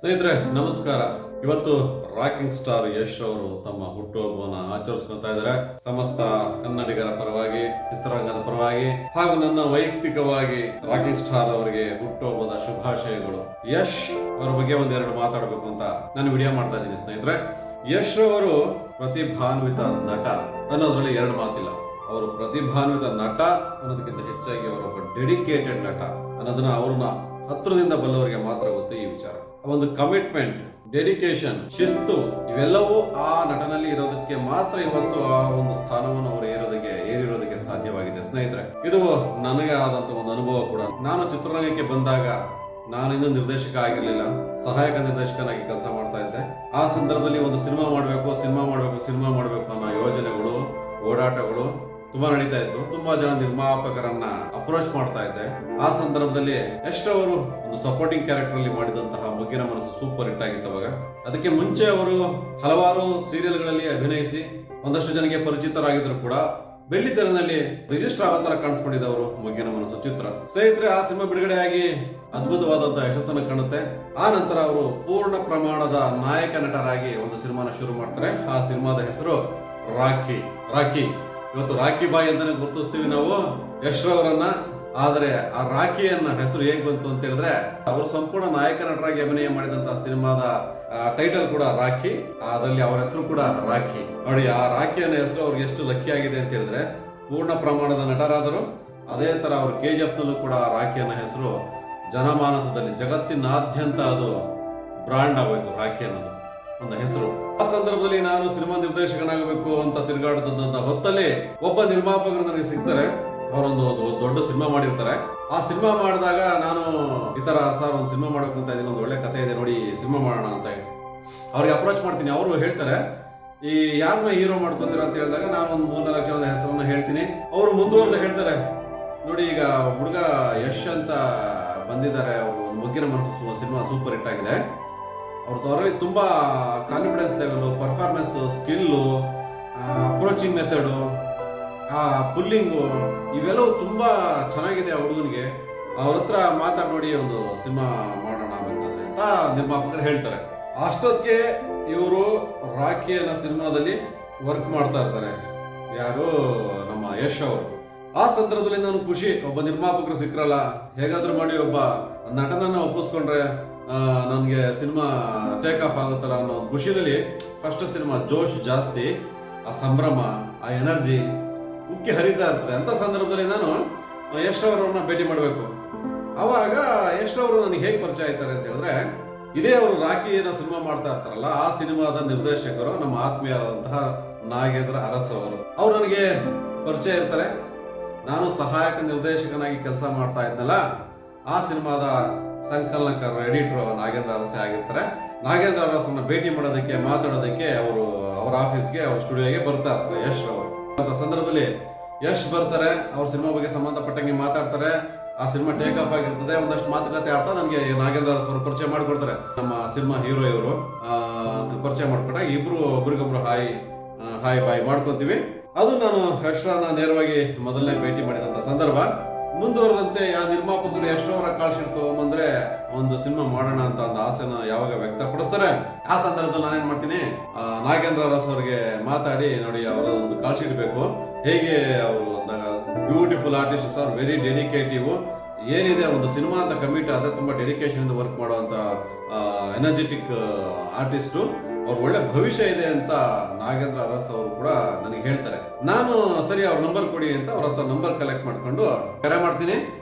ಸ್ನೇಹಿತರೆ ನಮಸ್ಕಾರ. ಇವತ್ತು ರಾಕಿಂಗ್ ಸ್ಟಾರ್ ಯಶ್ ಅವರು ತಮ್ಮ ಹುಟ್ಟುಹಬ್ಬವನ್ನು ಆಚರಿಸ್ಕೊತಾ ಇದ್ದಾರೆ. ಸಮಸ್ತ ಕನ್ನಡಿಗರ ಪರವಾಗಿ, ಚಿತ್ರರಂಗದ ಪರವಾಗಿ ಹಾಗೂ ನನ್ನ ವೈಯಕ್ತಿಕವಾಗಿ ರಾಕಿಂಗ್ ಸ್ಟಾರ್ ಅವರಿಗೆ ಹುಟ್ಟುಹಬ್ಬದ ಶುಭಾಶಯಗಳು. ಯಶ್ ಅವರ ಬಗ್ಗೆ ಒಂದೆರಡು ಮಾತಾಡಬೇಕು ಅಂತ ನಾನು ವಿಡಿಯೋ ಮಾಡ್ತಾ ಇದ್ದೀನಿ. ಸ್ನೇಹಿತರೆ, ಯಶ್ ಅವರು ಪ್ರತಿಭಾನ್ವಿತ ನಟ ಅನ್ನೋದ್ರಲ್ಲಿ ಎರಡು ಮಾತಿಲ್ಲ. ಅವರು ಪ್ರತಿಭಾನ್ವಿತ ನಟ ಅನ್ನೋದಕ್ಕಿಂತ ಹೆಚ್ಚಾಗಿ ಅವರೊಬ್ಬ ಡೆಡಿಕೇಟೆಡ್ ನಟ ಅನ್ನೋದನ್ನ ಅವ್ರನ್ನ ಹತ್ರದಿಂದ ಬಲ್ಲವರಿಗೆ ಮಾತ್ರ ಗೊತ್ತು ಈ ವಿಚಾರ. ಒಂದು ಕಮಿಟ್ಮೆಂಟ್, ಡೆಡಿಕೇಶನ್, ಶಿಸ್ತು ಇವೆಲ್ಲವೂ ಆ ನಟನಲ್ಲಿ ಇರೋದಕ್ಕೆ ಮಾತ್ರ ಇವತ್ತು ಆ ಒಂದು ಸ್ಥಾನವನ್ನು ಅವರು ಏರಿರೋದಕ್ಕೆ ಸಾಧ್ಯವಾಗಿದೆ. ಸ್ನೇಹಿತರೆ, ಇದು ನನಗೆ ಆದಂತ ಒಂದು ಅನುಭವ ಕೂಡ. ನಾನು ಚಿತ್ರರಂಗಕ್ಕೆ ಬಂದಾಗ ನಾನು ಇನ್ನೂ ನಿರ್ದೇಶಕ ಆಗಿರ್ಲಿಲ್ಲ, ಸಹಾಯಕ ನಿರ್ದೇಶಕನಾಗಿ ಕೆಲಸ ಮಾಡ್ತಾ ಇದ್ದೆ. ಆ ಸಂದರ್ಭದಲ್ಲಿ ಒಂದು ಸಿನಿಮಾ ಮಾಡಬೇಕು ಅನ್ನೋ ಯೋಜನೆಗಳು, ಓಡಾಟಗಳು ತುಂಬಾ ನಡೀತಾ ಇತ್ತು. ತುಂಬಾ ಜನ ನಿರ್ಮಾಪಕರನ್ನ ಅಪ್ರೋಚ್ ಮಾಡ್ತಾ ಇದ್ದೆ. ಆ ಸಂದರ್ಭದಲ್ಲಿ ಯಶ್ ಅವರು ಒಂದು ಸಪೋರ್ಟಿಂಗ್ ಕ್ಯಾರೆಕ್ಟರ್ ಅಲ್ಲಿ ಮಾಡಿದಂತಹ ಮೊಗ್ಗಿನ ಮನಸ್ಸು ಸೂಪರ್ ಹಿಟ್ ಆಗಿತ್ತು ಅವಾಗ. ಅದಕ್ಕೆ ಮುಂಚೆ ಅವರು ಹಲವಾರು ಸೀರಿಯಲ್ಗಳಲ್ಲಿ ಅಭಿನಯಿಸಿ ಒಂದಷ್ಟು ಜನಕ್ಕೆ ಪರಿಚಿತರಾಗಿದ್ರು ಕೂಡ ಬೆಳ್ಳಿತೆರೆನಲ್ಲಿ ರಿಜಿಸ್ಟರ್ ಆಗೋ ತರ ಕಾಣಿಸ್ಕೊಂಡಿದ್ದವರು ಮೊಗ್ಗಿನ ಮನಸ್ಸು ಚಿತ್ರ. ಸ್ನೇಹಿತರೆ, ಆ ಸಿನಿಮಾ ಬಿಡುಗಡೆಯಾಗಿ ಅದ್ಭುತವಾದಂತಹ ಯಶಸ್ಸನ್ನು ಕಾಣುತ್ತೆ. ಆ ನಂತರ ಅವರು ಪೂರ್ಣ ಪ್ರಮಾಣದ ನಾಯಕ ನಟರಾಗಿ ಒಂದು ಸಿನಿಮಾನ ಶುರು ಮಾಡ್ತಾರೆ. ಆ ಸಿನಿಮಾದ ಹೆಸರು ರಾಖಿ. ಇವತ್ತು ರಾಖಿ ಬಾಯಿ ಅಂತಾನೆ ಗುರುತಿಸ್ತೀವಿ ನಾವು ಯಶ್ ಅವರನ್ನ. ಆದ್ರೆ ಆ ರಾಖಿಯನ್ನ ಹೆಸರು ಹೇಗ್ ಬಂತು ಅಂತ ಹೇಳಿದ್ರೆ, ಅವರು ಸಂಪೂರ್ಣ ನಾಯಕ ನಟರಾಗಿ ಅಭಿನಯ ಮಾಡಿದಂತಹ ಸಿನಿಮಾದ ಟೈಟಲ್ ಕೂಡ ರಾಖಿ, ಅದರಲ್ಲಿ ಅವರ ಹೆಸರು ಕೂಡ ರಾಖಿ. ನೋಡಿ, ಆ ರಾಖಿಯನ್ನ ಹೆಸರು ಅವ್ರಿಗೆ ಎಷ್ಟು ಲಕ್ಕಿ ಆಗಿದೆ ಅಂತ ಹೇಳಿದ್ರೆ, ಪೂರ್ಣ ಪ್ರಮಾಣದ ನಟರಾದರು. ಅದೇ ತರ ಅವರು KGF ನಲ್ಲೂ ಕೂಡ ರಾಖಿಯನ್ನ ಹೆಸರು ಜನಮಾನಸದಲ್ಲಿ ಜಗತ್ತಿನಾದ್ಯಂತ ಅದು ಬ್ರಾಂಡ್ ಆಗೋಯ್ತು. ರಾಖಿ ಅನ್ನೋದು ಒಂದು ಹೆಸರು. ಆ ಸಂದರ್ಭದಲ್ಲಿ ನಾನು ಸಿನಿಮಾ ನಿರ್ದೇಶಕನಾಗಬೇಕು ಅಂತ ತಿರುಗಾಡದಂತ ಹೊತ್ತಲ್ಲಿ ಒಬ್ಬ ನಿರ್ಮಾಪಕರು ನನಗೆ ಸಿಗ್ತಾರೆ. ಅವರೊಂದು ದೊಡ್ಡ ಸಿನಿಮಾ ಮಾಡಿರ್ತಾರೆ. ಆ ಸಿನಿಮಾ ಮಾಡಿದಾಗ ನಾನು ಈ ತರ ಸರ್ ಒಂದು ಸಿನಿಮಾ ಮಾಡಬೇಕು ಅಂತ ಇದೀನಿ, ಒಂದು ಒಳ್ಳೆ ಕಥೆ ಇದೆ ನೋಡಿ, ಸಿನಿಮಾ ಮಾಡೋಣ ಅಂತ ಹೇಳಿ ಅವ್ರಿಗೆ ಅಪ್ರೋಚ್ ಮಾಡ್ತೀನಿ. ಅವರು ಹೇಳ್ತಾರೆ, ಈ ಯಾರನ್ನ ಹೀರೋ ಮಾಡ್ಕೊತೀರಾ ಅಂತ ಹೇಳಿದಾಗ ನಾನು ಒಂದು 3-4 ಜನದ ಹೆಸರನ್ನ ಹೇಳ್ತೀನಿ. ಅವರು ಮುಂದುವರೆದು ಹೇಳ್ತಾರೆ, ನೋಡಿ ಈಗ ಹುಡುಗ ಯಶ್ ಅಂತ ಬಂದಿದ್ದಾರೆ, ಮೊಗ್ಗಿನ ಮನಸ್ಸು ಸಿನಿಮಾ ಸೂಪರ್ ಹಿಟ್ ಆಗಿದೆ, ಅವ್ರದ್ದು ತುಂಬಾ confidence level, performance, skill, approaching method, ಆ ಪುಲ್ಲಿಂಗು ಇವೆಲ್ಲವೂ ತುಂಬಾ ಚೆನ್ನಾಗಿದೆ ಆ ಹುಡುಗನಿಗೆ, ಅವ್ರ ಹತ್ರ ಮಾತಾಡಿ ನೋಡಿ ಒಂದು ಸಿನಿಮಾ ಮಾಡೋಣ ಬೇಕಾದ್ರೆ ಅಂತ ನಿರ್ಮಾಪಕರು ಹೇಳ್ತಾರೆ. ಅಷ್ಟೊತ್ತಿಗೆ ಇವರು ರಾಖಿ ಅನ್ನೋ ಸಿನಿಮಾದಲ್ಲಿ ವರ್ಕ್ ಮಾಡ್ತಾ ಇರ್ತಾರೆ. ಯಾರು? ನಮ್ಮ ಯಶ್ ಅವರು. ಆ ಸಂದರ್ಭದಲ್ಲಿ ನಾನು ಖುಷಿ, ಒಬ್ಬ ನಿರ್ಮಾಪಕರು ಸಿಕ್ಕರಲ್ಲ, ಹೇಗಾದ್ರೂ ಮಾಡಿ ಒಬ್ಬ ನಟನನ್ನ ಒಪ್ಪಿಸ್ಕೊಂಡ್ರೆ ನನಗೆ ಸಿನಿಮಾ ಟೇಕ್ ಆಫ್ ಆಗುತ್ತಲ್ಲ ಅನ್ನೋ ಖುಷಿನಲ್ಲಿ ಫಸ್ಟ್ ಸಿನಿಮಾ ಜೋಶ್ ಜಾಸ್ತಿ, ಆ ಸಂಭ್ರಮ, ಆ ಎನರ್ಜಿ ಉಕ್ಕಿ ಹರಿತಾ ಇರ್ತದೆ. ಅಂತ ಸಂದರ್ಭದಲ್ಲಿ ನಾನು ಯಶ್ ಅವರನ್ನ ಭೇಟಿ ಮಾಡಬೇಕು. ಅವಾಗ ಯಶ್ ಅವರು ನನಗೆ ಹೇಗೆ ಪರಿಚಯ ಆಯ್ತಾರೆ ಅಂತ ಹೇಳಿದ್ರೆ, ಇದೇ ಅವರು ರಾಖಿ ಏನೋ ಸಿನಿಮಾ ಮಾಡ್ತಾ ಇರ್ತಾರಲ್ಲ, ಆ ಸಿನಿಮಾದ ನಿರ್ದೇಶಕರು ನಮ್ಮ ಆತ್ಮೀಯರಾದಂತಹ ನಾಗೇಂದ್ರ ಅರಸ್ ಅವರು. ಅವ್ರು ನನಗೆ ಪರಿಚಯ ಇರ್ತಾರೆ. ನಾನು ಸಹಾಯಕ ನಿರ್ದೇಶಕನಾಗಿ ಕೆಲಸ ಮಾಡ್ತಾ ಇದ್ನಲ್ಲ, ಆ ಸಿನಿಮಾದ ಸಂಕಲನಕಾರ ಎಡಿಟರ್ ನಾಗೇಂದ್ರ ಅರಸೆ ಆಗಿರ್ತಾರೆ. ನಾಗೇಂದ್ರ ಅರಸನ್ನ ಭೇಟಿ ಮಾಡೋದಕ್ಕೆ, ಮಾತಾಡೋದಕ್ಕೆ ಅವರು ಅವರ ಆಫೀಸ್ಗೆ, ಅವ್ರ ಸ್ಟುಡಿಯೋಗೆ ಬರ್ತಾ ಇರ್ತಾರೆ ಯಶ್ ಅವರು. ಅಂತ ಸಂದರ್ಭದಲ್ಲಿ ಯಶ್ ಬರ್ತಾರೆ, ಅವ್ರ ಸಿನಿಮಾ ಬಗ್ಗೆ ಸಂಬಂಧಪಟ್ಟಂಗೆ ಮಾತಾಡ್ತಾರೆ. ಆ ಸಿನಿಮಾ ಟೇಕ್ ಆಫ್ ಆಗಿರ್ತದೆ. ಒಂದಷ್ಟು ಮಾತುಕತೆ ಆಡ್ತಾ ನನಗೆ ನಾಗೇಂದ್ರ ಅರಸ್ ಅವರು ಪರಿಚಯ ಮಾಡಿಕೊಡ್ತಾರೆ. ನಮ್ಮ ಸಿನಿಮಾ ಹೀರೋ ಇವರು ಪರಿಚಯ ಮಾಡ್ಕೊಟ್ಟಾಗ ಇಬ್ರು ಒಬ್ರಿಗೊಬ್ರು ಹಾಯ್ ಬಾಯ್ ಮಾಡ್ಕೊಂತೀವಿ. ಅದು ನಾನು ಯಶ್ರನ್ನ ನೇರವಾಗಿ ಮೊದಲನೇ ಭೇಟಿ ಮಾಡಿದಂತ ಸಂದರ್ಭ. ಮುಂದುವರೆದಂತೆ ಆ ನಿರ್ಮಾಪಕರು ಎಷ್ಟೋರ ಕಾಲ್ ಶೀಟ್ ತಗೊಂಬಂದ್ರೆ ಒಂದು ಸಿನಿಮಾ ಮಾಡೋಣ ಅಂತ ಒಂದು ಆಸೆನ ಯಾವಾಗ ವ್ಯಕ್ತಪಡಿಸ್ತಾರೆ, ಆ ಸಂದರ್ಭದಲ್ಲಿ ನಾನೇನ್ ಮಾಡ್ತೀನಿ, ನಾಗೇಂದ್ರ ಅರಸ್ ಅವ್ರಿಗೆ ಮಾತಾಡಿ, ನೋಡಿ ಅವರ ಒಂದು ಕಾಲ್ ಶೀಟ್ ಬೇಕು, ಹೇಗೆ ಅವರು ಒಂದು beautiful artist sir, very dedicative, ಏನಿದೆ ಒಂದು ಸಿನಿಮಾ ಅಂತ ಕಮಿಟ್ ಆದ್ರೆ ತುಂಬಾ ಡೆಡಿಕೇಶನ್ ಇಂದ ವರ್ಕ್ ಮಾಡುವಂತ ಎನರ್ಜೆಟಿಕ್ ಆರ್ಟಿಸ್ಟು, ಅವ್ರ ಒಳ್ಳೆ ಭವಿಷ್ಯ ಇದೆ ಅಂತ ನಾಗೇಂದ್ರ ಅರಸ್ ಅವರು ಕೂಡ ನನಗೆ ಹೇಳ್ತಾರೆ. ನಾನು ಸರಿ ಅವ್ರ ನಂಬರ್ ಕೊಡಿ ಅಂತ ಅವ್ರ ಹತ್ರ ನಂಬರ್ ಕಲೆಕ್ಟ್ ಮಾಡ್ಕೊಂಡು ಕರೆ ಮಾಡ್ತೀನಿ,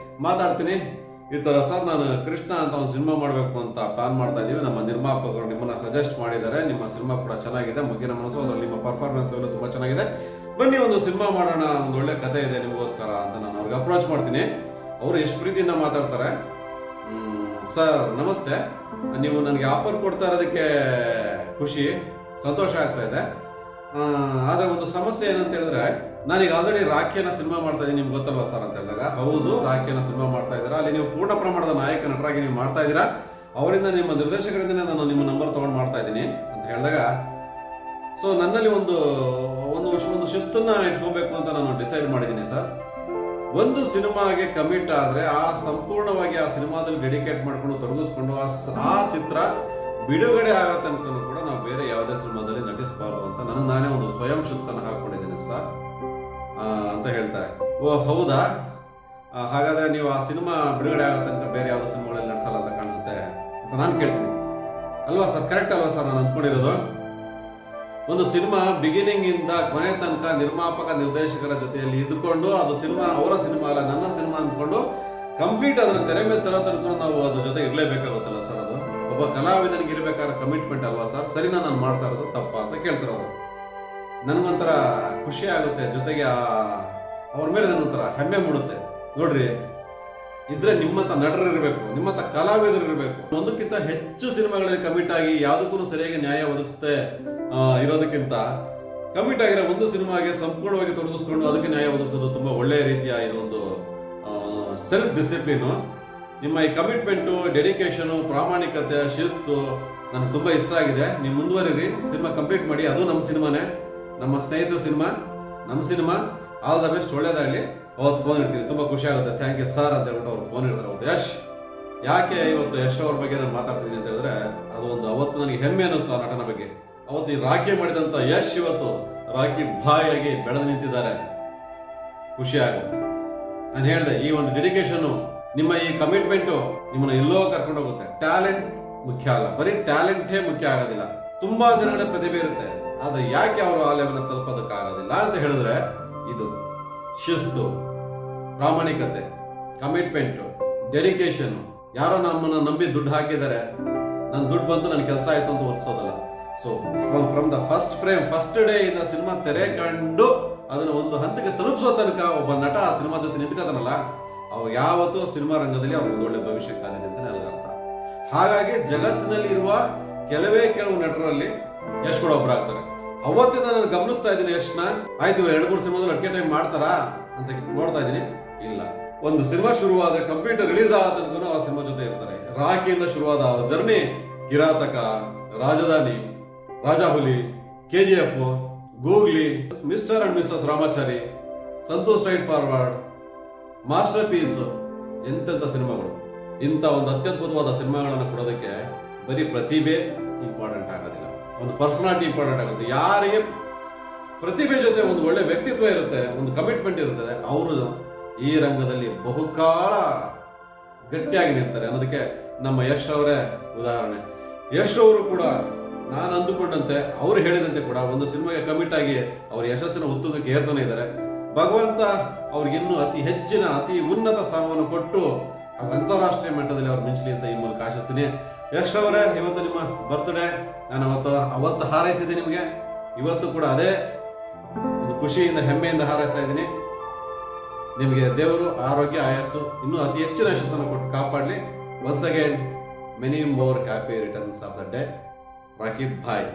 ಮಾತಾಡ್ತೀನಿ. ಈ ತರ ಸರ್, ನಾನು ಕೃಷ್ಣ ಅಂತ ಒಂದು ಸಿನಿಮಾ ಮಾಡಬೇಕು ಅಂತ ಪ್ಲಾನ್ ಮಾಡ್ತಾ ಇದೀವಿ, ನಮ್ಮ ನಿರ್ಮಾಪಕರು ನಿಮ್ಮನ್ನ ಸಜೆಸ್ಟ್ ಮಾಡಿದ್ದಾರೆ, ನಿಮ್ಮ ಸಿನಿಮಾ ಕೂಡ ಚೆನ್ನಾಗಿದೆ, ಮೊಗ್ಗಿನ ಮನಸ್ಸು, ಅದರಲ್ಲಿ ನಿಮ್ಮ ಪರ್ಫಾರ್ಮೆನ್ಸ್ ಲೆವೆಲ್ ತುಂಬಾ ಚೆನ್ನಾಗಿದೆ, ಬನ್ನಿ ಒಂದು ಸಿನಿಮಾ ಮಾಡೋಣ, ಒಂದು ಒಳ್ಳೆ ಕಥೆ ಇದೆ ನಿಮಗೋಸ್ಕರ ಅಂತ ನಾನು ಅವ್ರಿಗೆ ಅಪ್ರೋಚ್ ಮಾಡ್ತೀನಿ. ಅವರು ಎಷ್ಟು ಪ್ರೀತಿಯಿಂದ ಮಾತಾಡ್ತಾರೆ, ಸರ್ ನಮಸ್ತೆ, ನೀವು ನನಗೆ ಆಫರ್ ಕೊಡ್ತಾ ಇರೋದಕ್ಕೆ ಖುಷಿ, ಸಂತೋಷ ಆಗ್ತಾ ಇದೆ. ಆದ್ರೆ ಒಂದು ಸಮಸ್ಯೆ ಏನಂತ ಹೇಳಿದ್ರೆ, ನಾನೀಗ ಆಲ್ರೆಡಿ ರಾಖಿಯನ್ನ ಸಿನಿಮಾ ಮಾಡ್ತಾ ಇದ್ದೀನಿ, ನಿಮ್ಗೆ ಗೊತ್ತಲ್ವಾ ಸರ್ ಅಂತ ಹೇಳಿದಾಗ, ಹೌದು ರಾಖಿಯನ್ನ ಸಿನಿಮಾ ಮಾಡ್ತಾ ಇದ್ದೀರಾ, ಅಲ್ಲಿ ನೀವು ಪೂರ್ಣ ಪ್ರಮಾಣದ ನಾಯಕ ನಟರಾಗಿ ನೀವು ಮಾಡ್ತಾ ಇದ್ದೀರಾ, ಅವರಿಂದ ನಿಮ್ಮ ನಿರ್ದೇಶಕರಿಂದ ನಾನು ನಿಮ್ಮ ನಂಬರ್ ತಗೊಂಡು ಮಾಡ್ತಾ ಇದ್ದೀನಿ ಅಂತ ಹೇಳಿದಾಗ, ಸೊ ನನ್ನಲ್ಲಿ ಒಂದು ಶಿಸ್ತನ್ನ ಇಟ್ಕೊಬೇಕು ಅಂತ ನಾನು ಡಿಸೈಡ್ ಮಾಡಿದ್ದೀನಿ ಸರ್. ಒಂದು ಸಿನಿಮಾಗೆ ಕಮಿಟ್ ಆದ್ರೆ ಆ ಸಂಪೂರ್ಣವಾಗಿ ಆ ಸಿನಿಮಾದಲ್ಲಿ ಡೆಡಿಕೇಟ್ ಮಾಡ್ಕೊಂಡು ತೊಡಗಿಸ್ಕೊಂಡು ಆ ಚಿತ್ರ ಬಿಡುಗಡೆ ಆಗೋ ತನಕ ಕೂಡ ನಾವು ಬೇರೆ ಯಾವುದೇ ಸಿನಿಮಾದಲ್ಲಿ ನಟಿಸಬಾರ್ದು ಅಂತ ನನಗೆ ನಾನೇ ಒಂದು ಸ್ವಯಂ ಶಿಸ್ತನ್ನು ಹಾಕೊಂಡಿದ್ದೀನಿ ಸರ್ ಅಂತ ಹೇಳ್ತಾರೆ. ಓ ಹೌದಾ, ಹಾಗಾದ್ರೆ ನೀವು ಆ ಸಿನಿಮಾ ಬಿಡುಗಡೆ ಆಗೋ ತನಕ ಬೇರೆ ಯಾವುದೋ ಸಿನಿಮಾಗಳಲ್ಲಿ ನಟಿಸಲ್ಲ ಅಂತ ಕಾಣಿಸುತ್ತೆ ಅಂತ ನಾನು ಕೇಳ್ತೀನಿ. ಅಲ್ವಾ ಸರ್, ಕರೆಕ್ಟ್ ಅಲ್ವಾ ಸರ್ ನಾನು ಅಂದ್ಕೊಂಡಿರೋದು? ಒಂದು ಸಿನಿಮಾ ಬಿಗಿನಿಂಗ್ ಇಂದ ಕೊನೆ ತನಕ ನಿರ್ಮಾಪಕ ನಿರ್ದೇಶಕರ ಜೊತೆಯಲ್ಲಿ ಇದ್ದುಕೊಂಡು ಅದು ಸಿನಿಮಾ ಅವರ ಸಿನಿಮಾ ಅಲ್ಲ ನನ್ನ ಸಿನಿಮಾ ಅಂದ್ಕೊಂಡು ಕಂಪ್ಲೀಟ್ ಅದನ್ನ ತೆರೆ ಮೇಲೆ ತರೋ ತನಕ ನಾವು ಅದ್ರ ಜೊತೆ ಇರಲೇಬೇಕಾಗುತ್ತಲ್ಲ ಸರ್. ಅದು ಒಬ್ಬ ಕಲಾವಿದನಿಗೆ ಇರಬೇಕಾದ ಕಮಿಟ್ಮೆಂಟ್ ಅಲ್ವಾ ಸರ್? ಸರಿನಾ ನಾನು ಮಾಡ್ತಾ ಇರೋದು ತಪ್ಪಾ ಅಂತ ಕೇಳ್ತಾರೆ ಅವರು. ನನಗೊಂಥರ ಖುಷಿ ಆಗುತ್ತೆ, ಜೊತೆಗೆ ಅವ್ರ ಮೇಲೆ ನನಗೊಂಥರ ಹೆಮ್ಮೆ ಮೂಡುತ್ತೆ. ನೋಡ್ರಿ, ಇದ್ರೆ ನಿಮ್ಮಂತ ನಟರು ಇರಬೇಕು, ನಿಮ್ಮಂತ ಕಲಾವಿದರು ಇರಬೇಕು. ಒಂದಕ್ಕಿಂತ ಹೆಚ್ಚು ಸಿನಿಮಾಗಳಲ್ಲಿ ಕಮಿಟ್ ಆಗಿ ಯಾವುದಕ್ಕೂ ಸರಿಯಾಗಿ ನ್ಯಾಯ ಒದಗಿಸದೆ ಇರೋದಕ್ಕಿಂತ ಕಮಿಟ್ ಆಗಿರೋ ಒಂದು ಸಿನಿಮಾಗೆ ಸಂಪೂರ್ಣವಾಗಿ ತೊಡಗಿಸ್ಕೊಂಡು ಅದಕ್ಕೆ ನ್ಯಾಯ ಒದಗಿಸೋದು ತುಂಬಾ ಒಳ್ಳೆಯ ರೀತಿಯ ಇದೊಂದು ಸೆಲ್ಫ್ ಡಿಸಿಪ್ಲಿನ್. ನಿಮ್ಮ ಈ ಕಮಿಟ್ಮೆಂಟು, ಡೆಡಿಕೇಶನು, ಪ್ರಾಮಾಣಿಕತೆ, ಶಿಸ್ತು ನನಗೆ ತುಂಬಾ ಇಷ್ಟ ಆಗಿದೆ. ನೀವು ಮುಂದುವರಿರಿ, ಸಿನಿಮಾ ಕಂಪ್ಲೀಟ್ ಮಾಡಿ. ಅದು ನಮ್ಮ ಸಿನಿಮಾನೇ, ನಮ್ಮ ಸ್ನೇಹಿತರ ಸಿನಿಮಾ, ನಮ್ಮ ಸಿನಿಮಾ. ಆಲ್ ದ ಬೆಸ್ಟ್, ಒಳ್ಳೇದಾಗಲಿ. ಅವತ್ತು ಫೋನ್ ಇಡ್ತೀನಿ, ತುಂಬಾ ಖುಷಿ ಆಗುತ್ತೆ. ಥ್ಯಾಂಕ್ ಯು ಸರ್ ಅಂತ ಹೇಳ್ಬಿಟ್ಟು ಅವ್ರು ಫೋನ್ ಇಡ್ತಾರೆ ಅವತ್ತು. ಯಶ್, ಯಾಕೆ ಇವತ್ತು ಯಶ್ ಅವ್ರ ಬಗ್ಗೆ ನಾನು ಮಾತಾಡ್ತೀನಿ ಅಂತ ಹೇಳಿದ್ರೆ, ಅದು ಒಂದು ಅವತ್ತು ನನಗೆ ಹೆಮ್ಮೆ ಅನ್ನಿಸ್ತು ಆ ನಟನ ಬಗ್ಗೆ. ಅವತ್ತು ಈ ರಾಖಿ ಮಾಡಿದಂತ ಯಶ್ ಇವತ್ತು ರಾಖಿ ಭಾಯ್ ಆಗಿ ಬೆಳೆದು ನಿಂತಿದ್ದಾರೆ. ಖುಷಿ ಆಗುತ್ತೆ. ನಾನು ಹೇಳಿದೆ, ಈ ಒಂದು ಡೆಡಿಕೇಶನ್, ನಿಮ್ಮ ಈ ಕಮಿಟ್ಮೆಂಟು ನಿಮ್ಮನ್ನ ಎಲ್ಲೋ ಕರ್ಕೊಂಡು ಹೋಗುತ್ತೆ. ಟ್ಯಾಲೆಂಟ್ ಮುಖ್ಯ ಅಲ್ಲ, ಬರೀ ಟ್ಯಾಲೆಂಟೇ ಮುಖ್ಯ ಆಗೋದಿಲ್ಲ. ತುಂಬಾ ಜನಗಳ ಪ್ರತಿಭೆ ಇರುತ್ತೆ, ಆದ್ರೆ ಯಾಕೆ ಅವರು ಆ ಲೆವೆಲ್ ತಲುಪೋದಕ್ಕಾಗೋದಿಲ್ಲ ಅಂತ ಹೇಳಿದ್ರೆ, ಇದು ಶಿಸ್ತು, ಪ್ರಾಮಾಣಿಕತೆ, ಕಮಿಟ್ಮೆಂಟ್, ಡೆಡಿಕೇಶನ್. ಯಾರೋ ನಮ್ಮನ್ನ ನಂಬಿ ದುಡ್ಡು ಹಾಕಿದ್ದಾರೆ, ನನ್ನ ದುಡ್ಡು ಬಂತು, ನನ್ನ ಕೆಲಸ ಆಯ್ತು ಅಂತ ಒಲಿಸೋದಲ್ಲ. So from the first frame, first day ಇಂದ ಸಿನಿಮಾ ತೆರೆ ಕಂಡು ಅದನ್ನ ಒಂದು ಹಂತಕ್ಕೆ ತಲುಪಿಸೋ ತನಕ ಒಬ್ಬ ನಟ ಆ ಸಿನಿಮಾ ಜೊತೆ ನಿಂತ್ಕೋತಾನಲ್ಲ, ಅವಾಗ ಯಾವತ್ತೂ ಸಿನಿಮಾ ರಂಗದಲ್ಲಿ ಅವ್ರಿಗೆ ಒಂದು ಒಳ್ಳೆ ಭವಿಷ್ಯ ಕಾದಿದೆ ಅಂತ ನನಗೆ ಅರ್ಥ. ಹಾಗಾಗಿ ಜಗತ್ತಿನಲ್ಲಿ ಇರುವ ಕೆಲವು ನಟರಲ್ಲಿ ಯಶ್ ಕೂಡ ಒಬ್ಬರಾಗ್ತಾರೆ. ಅವತ್ತಿಂದ ನಾನು ಗಮನಿಸ್ತಾ ಇದ್ದೀನಿ ಯಶ್ನ. ಆಯ್ತು, 2-3 ಸಿನಿಮಾದಲ್ಲಿ ಅಟ್ಕೆ ಟೈಮ್ ಮಾಡ್ತಾರಾ ಅಂತ ನೋಡ್ತಾ ಇದ್ದೀನಿ. ಇಲ್ಲ, ಒಂದು ಸಿನಿಮಾ ಶುರುವಾದ ಕಂಪ್ಯೂಟರ್ ರಿಲೀಸ್ ಆದ ತನಕ ಆ ಸಿನಿಮಾ ಜೊತೆ ಇರ್ತಾರೆ. ರಾಖಿಯಿಂದ ಶುರುವಾದ journey, Kiraathaka, Rajadhani, Rajahuli, KGF, Googly, Mr and Mrs Ramachari, Santhosh Straight Forward, Masterpiece, ಎಂತೆಂಥ ಸಿನಿಮಾಗಳು. ಇಂಥ ಒಂದು ಅತ್ಯದ್ಭುತವಾದ ಸಿನಿಮಾಗಳನ್ನು ಕೊಡೋದಕ್ಕೆ ಬರೀ ಪ್ರತಿಭೆ ಇಂಪಾರ್ಟೆಂಟ್ ಆಗೋದಿಲ್ಲ, ಒಂದು ಪರ್ಸನಾಲಿಟಿ ಇಂಪಾರ್ಟೆಂಟ್ ಆಗುತ್ತೆ. ಯಾರಿಗೆ ಪ್ರತಿಭೆ ಜೊತೆ ಒಂದು ಒಳ್ಳೆ ವ್ಯಕ್ತಿತ್ವ ಇರುತ್ತೆ, ಒಂದು ಕಮಿಟ್ಮೆಂಟ್ ಇರುತ್ತದೆ, ಅವರು ಈ ರಂಗದಲ್ಲಿ ಬಹುಕಾಲ ಗಟ್ಟಿಯಾಗಿ ನಿಲ್ತಾರೆ ಅನ್ನೋದಕ್ಕೆ ನಮ್ಮ ಯಶ್ ಅವರೇ ಉದಾಹರಣೆ. ಯಶ್ ಅವರು ಕೂಡ ನಾನು ಅಂದುಕೊಂಡಂತೆ, ಅವರು ಹೇಳಿದಂತೆ ಕೂಡ ಒಂದು ಸಿನಿಮಾಗೆ ಕಮಿಟ್ ಆಗಿ ಅವ್ರ ಯಶಸ್ಸಿನ ಉತ್ತುಂಗಕ್ಕೆ ಏರ್ತಾನೆ ಇದ್ದಾರೆ. ಭಗವಂತ ಅವ್ರಿಗಿನ್ನೂ ಅತಿ ಹೆಚ್ಚಿನ, ಅತಿ ಉನ್ನತ ಸ್ಥಾನವನ್ನು ಕೊಟ್ಟು ಅಂತಾರಾಷ್ಟ್ರೀಯ ಮಟ್ಟದಲ್ಲಿ ಅವ್ರು ಮಿಂಚಲಿ ಅಂತ ಈ ಮೂಲಕ ಆಶಿಸ್ತೀನಿ. ಯಶ್ ಅವರೇ, ಇವತ್ತು ನಿಮ್ಮ ಬರ್ತ್ಡೇ. ನಾನು ಅವತ್ತು ಹಾರೈಸಿದ್ದೆ ನಿಮಗೆ, ಇವತ್ತು ಕೂಡ ಅದೇ ಒಂದು ಖುಷಿಯಿಂದ, ಹೆಮ್ಮೆಯಿಂದ ಹಾರೈಸ್ತಾ ಇದ್ದೀನಿ. ನಿಮಗೆ ದೇವರು ಆರೋಗ್ಯ, ಆಯಸ್ಸು, ಇನ್ನೂ ಅತಿ ಹೆಚ್ಚಿನ ಯಶಸ್ಸನ್ನು ಕೊಟ್ಟು ಕಾಪಾಡಲಿ. Once again many more happy returns of the day. Rakhi Bhai.